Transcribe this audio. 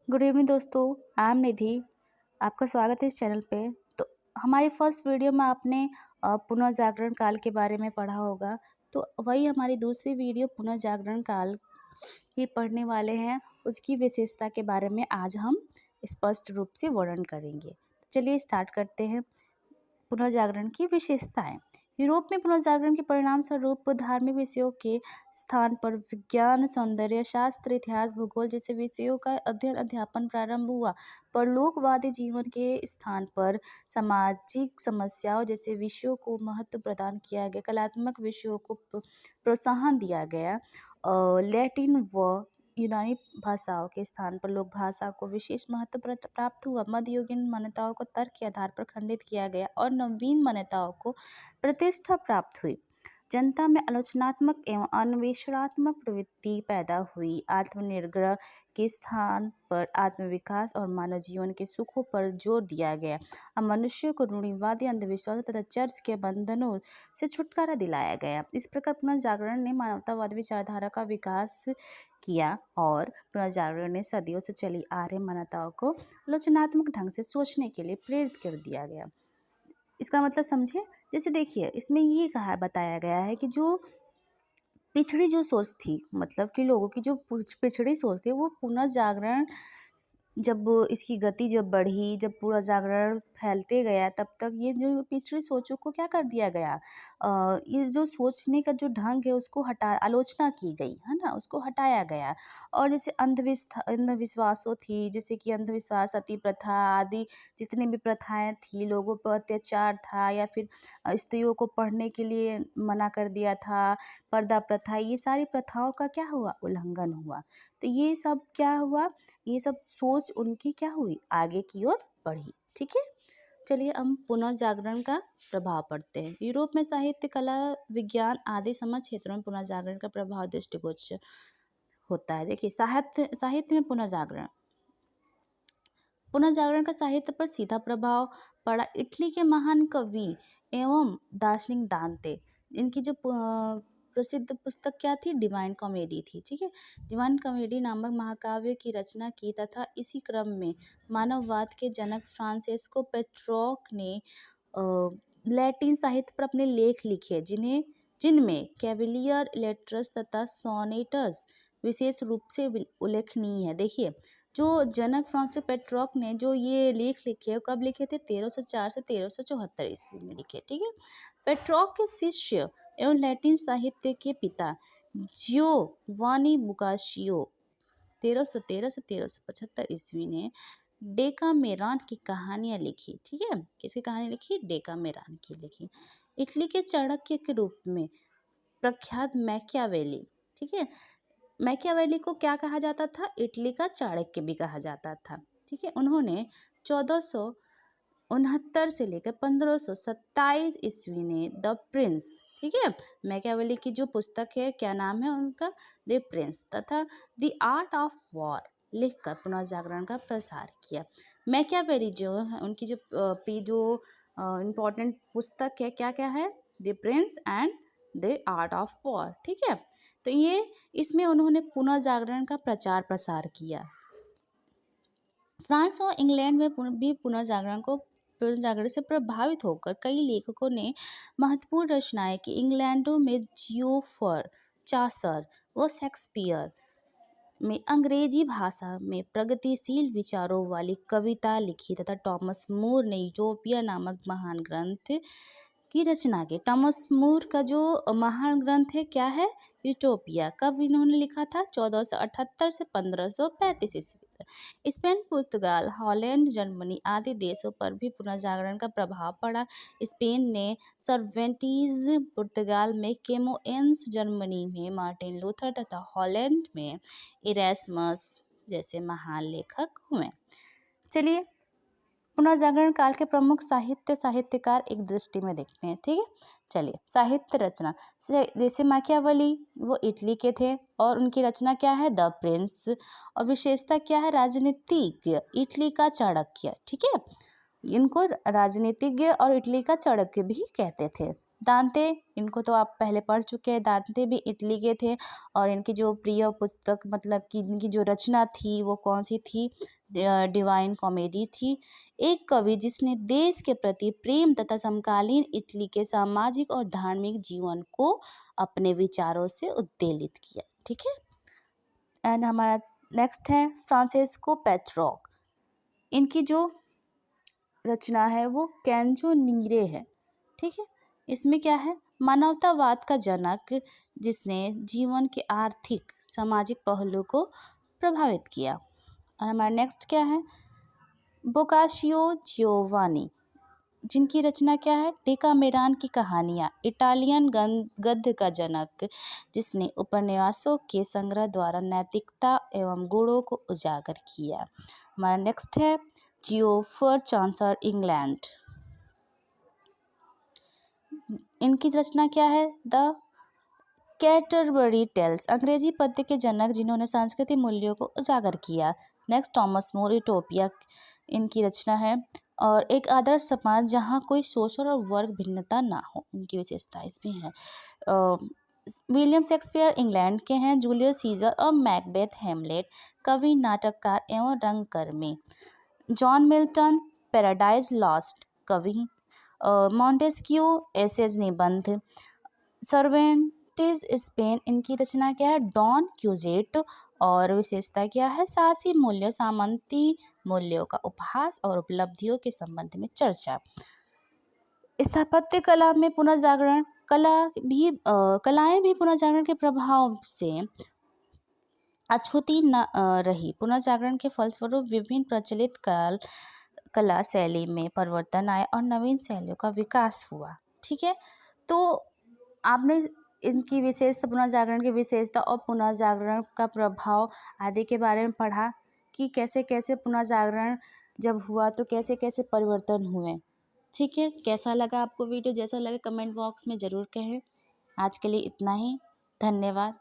Good evening दोस्तों। I am निधि। आपका स्वागत है इस चैनल पे। तो हमारी फर्स्ट वीडियो में आपने पुनर्जागरण काल के बारे में पढ़ा होगा। तो वही हमारी दूसरी वीडियो पुनर्जागरण काल ही पढ़ने वाले हैं। उसकी विशेषता के बारे में आज हम स्पष्ट रूप से वर्णन करेंगे। चलिए स्टार्ट करते हैं। पुनर्जागरण की विशेषताएं। यूरोप में पुनर्जागरण के परिणाम स्वरूप धार्मिक विषयों के स्थान पर विज्ञान, सौंदर्य शास्त्र, इतिहास, भूगोल जैसे विषयों का अध्यापन प्रारंभ हुआ। परलोकवादी जीवन के स्थान पर सामाजिक समस्याओं जैसे विषयों को महत्व प्रदान किया गया। कलात्मक विषयों को प्रोत्साहन दिया गया। लैटिन व यूनानी भाषाओं के स्थान पर लोक भाषा को विशेष महत्व प्राप्त हुआ। मध्ययुगीन मान्यताओं को तर्क के आधार पर खंडित किया गया और नवीन मान्यताओं को प्रतिष्ठा प्राप्त हुई। जनता में आलोचनात्मक एवं अन्वेषणात्मक प्रवृत्ति पैदा हुई। आत्मनिर्भर के स्थान पर आत्मविकास और मानव जीवन के सुखों पर जोर दिया गया। अब मनुष्य को रूढ़िवादी अंधविश्वास तथा चर्च के बंधनों से छुटकारा दिलाया गया। इस प्रकार पुनर्जागरण ने मानवतावादी विचारधारा का विकास किया और पुनर्जागरण ने सदियों से चली आ रही मान्यताओं को आलोचनात्मक ढंग से सोचने के लिए प्रेरित कर दिया गया। इसका मतलब समझिए। जैसे देखिए, इसमें ये बताया गया है कि जो पिछड़ी जो सोच थी, मतलब कि लोगों की जो पिछड़ी सोच थी, वो पुनर्जागरण जब इसकी गति जब बढ़ी, जब पूरा जागरण फैलते गया, तब तक ये जो पिछड़ी सोचों को क्या कर दिया गया, ये जो सोचने का जो ढंग है उसको आलोचना की गई है ना, उसको हटाया गया। और जैसे अंधविश्वासों थी, जैसे कि अंधविश्वास, सती प्रथा आदि जितनी भी प्रथाएं थी, लोगों पर अत्याचार था, या फिर स्त्रियों को पढ़ने के लिए मना कर दिया था, पर्दा प्रथा, ये सारी प्रथाओं का क्या हुआ, उल्लंघन हुआ। तो ये सब क्या हुआ, ये सब सोच उनकी क्या हुई, आगे की ओर बढ़ी। ठीक है, चलिए हम पुनर्जागरण का प्रभाव पढ़ते हैं। यूरोप में साहित्य, कला, विज्ञान आदि समाज क्षेत्रों में पुनर्जागरण का प्रभाव दृष्टिगोचर होता है। देखिए, साहित्य में पुनर्जागरण का साहित्य पर सीधा प्रभाव पड़ा। इटली के महान कवि एवं दार्शनिक दांते, इनकी जो प्रसिद्ध पुस्तक क्या थी, डिवाइन कॉमेडी थी। ठीक है, डिवाइन कॉमेडी नामक महाकाव्य की रचना की, तथा इसी क्रम में मानववाद के जनक फ्रांसेस्को पेट्रोक ने लैटिन साहित्य पर अपने लेख लिखे, जिनमें कैविलियर, लेटर्स तथा सोनेटस विशेष रूप से उल्लेखनीय है। देखिए, जो जनक फ्रांसिस पेट्रोक ने जो ये लेख लिखे, कब लिखे थे, 1304 से 1374 ईस्वी में लिखे। ठीक है, पेट्रोक के शिष्य एवं लैटिन साहित्य के पिता जियोवानी बोकाचियो 1313 से 1375 ईस्वी ने डेकामेरॉन की कहानियां लिखी। ठीक है, किसकी कहानी लिखी, डेकामेरॉन की लिखी। इटली के चाणक्य के रूप में प्रख्यात मैकियावेली। ठीक है, मैकियावेली को क्या कहा जाता था, इटली का चाणक्य भी कहा जाता था। ठीक है, उन्होंने 1469 से लेकर 1527 ईस्वी ने द प्रिंस, ठीक है, मैकियावेली की जो पुस्तक है, क्या नाम है उनका, द प्रिंस तथा द आर्ट ऑफ वॉर लिखकर पुनर्जागरण का प्रसार किया। मैकियावेली जो है, उनकी जो इम्पोर्टेंट पुस्तक है, क्या क्या है, the Prince and the art of war. ठीक है, तो ये इसमें उन्होंने पुनर्जागरण का प्रचार प्रसार किया। फ्रांस और इंग्लैंड में भी पुनर्जागरण से प्रभावित होकर कई लेखकों ने महत्वपूर्ण रचनाएं की। इंग्लैंडों में जियोफर, चासर व शेक्सपियर में अंग्रेजी भाषा में प्रगतिशील विचारों वाली कविता लिखी, तथा टॉमस मूर ने यूटोपिया नामक महान ग्रंथ की रचना की। टॉमस मूर का जो महान ग्रंथ है, क्या है, यूटोपिया। कब इन्होंने लिखा था, 1478 से 1535 ईस्वी तक। स्पेन, पुर्तगाल, हॉलैंड, जर्मनी आदि देशों पर भी पुनर्जागरण का प्रभाव पड़ा। स्पेन ने सर्वेंटीज, पुर्तगाल में कैमोएन्स, जर्मनी में मार्टिन लूथर तथा हॉलैंड में इरेस्मस जैसे महान लेखक हुए। चलिए, पुनर्जागरण काल के प्रमुख साहित्यकार एक दृष्टि में देखते हैं। ठीक है, चलिए, साहित्य रचना, जैसे मैकियावेली वो इटली के थे और उनकी रचना क्या है, द प्रिंस। और विशेषता क्या है, राजनीतिज्ञ, इटली का चाणक्य। ठीक है, इनको राजनीतिज्ञ और इटली का चाणक्य भी कहते थे। दांते, इनको तो आप पहले पढ़ चुके हैं। दांते भी इटली के थे और इनकी जो प्रिय पुस्तक मतलब कि इनकी जो रचना थी वो कौन सी थी? डिवाइन कॉमेडी थी। एक कवि जिसने देश के प्रति प्रेम तथा समकालीन इटली के सामाजिक और धार्मिक जीवन को अपने विचारों से उद्वेलित किया। ठीक है। एंड हमारा नेक्स्ट है फ्रांसेस्को पेट्रोक। इनकी जो रचना है वो कैंजो नीरे है। ठीक है। इसमें क्या है? मानवतावाद का जनक जिसने जीवन के आर्थिक सामाजिक पहलू को प्रभावित किया। और हमारा नेक्स्ट क्या है? बोकाशियो जियोवानी, जिनकी रचना क्या है? डेकामेरॉन की कहानियाँ, इटालियन गद्य का जनक जिसने उपन्यासों के संग्रह द्वारा नैतिकता एवं गुणों को उजागर किया। हमारा नेक्स्ट है जियोफर चांसर इंग्लैंड। इनकी रचना क्या है? द कैटरबरी टेल्स, अंग्रेजी पद्य के जनक जिन्होंने सांस्कृतिक मूल्यों को उजागर किया। नेक्स्ट टॉमस मोर, यूटोपिया इनकी रचना है। और एक आदर्श समाज जहाँ कोई शोषण और वर्ग भिन्नता ना हो, इनकी विशेषता इसमें है। विलियम शेक्सपियर इंग्लैंड के हैं। जूलियस सीजर और मैकबेथ हैमलेट, कवि, नाटककार एवं रंगकर्मी। जॉन मिल्टन, पैराडाइज लॉस्ट, कवि। मॉन्टेस्क्यू, एसेज निबंध। सर्वेंटेज स्पेन, इनकी रचना क्या है? डॉन क्यूजेट। और विशेषता क्या है? साहसी मूल्यों, सामंती मूल्यों का उपहास और उपलब्धियों के संबंध में चर्चा। स्थापत्य कला में पुनर्जागरण, कलाएं भी पुनर्जागरण के प्रभाव से अछूती न रही। पुनर्जागरण के फलस्वरूप विभिन्न प्रचलित कला शैली में परिवर्तन आए और नवीन शैलियों का विकास हुआ। ठीक है। तो आपने इनकी विशेषता, पुनर्जागरण की विशेषता और पुनर्जागरण का प्रभाव आदि के बारे में पढ़ा कि कैसे कैसे पुनर्जागरण जब हुआ तो कैसे कैसे परिवर्तन हुए। ठीक है। कैसा लगा आपको वीडियो? जैसा लगे कमेंट बॉक्स में ज़रूर कहें। आज के लिए इतना ही। धन्यवाद।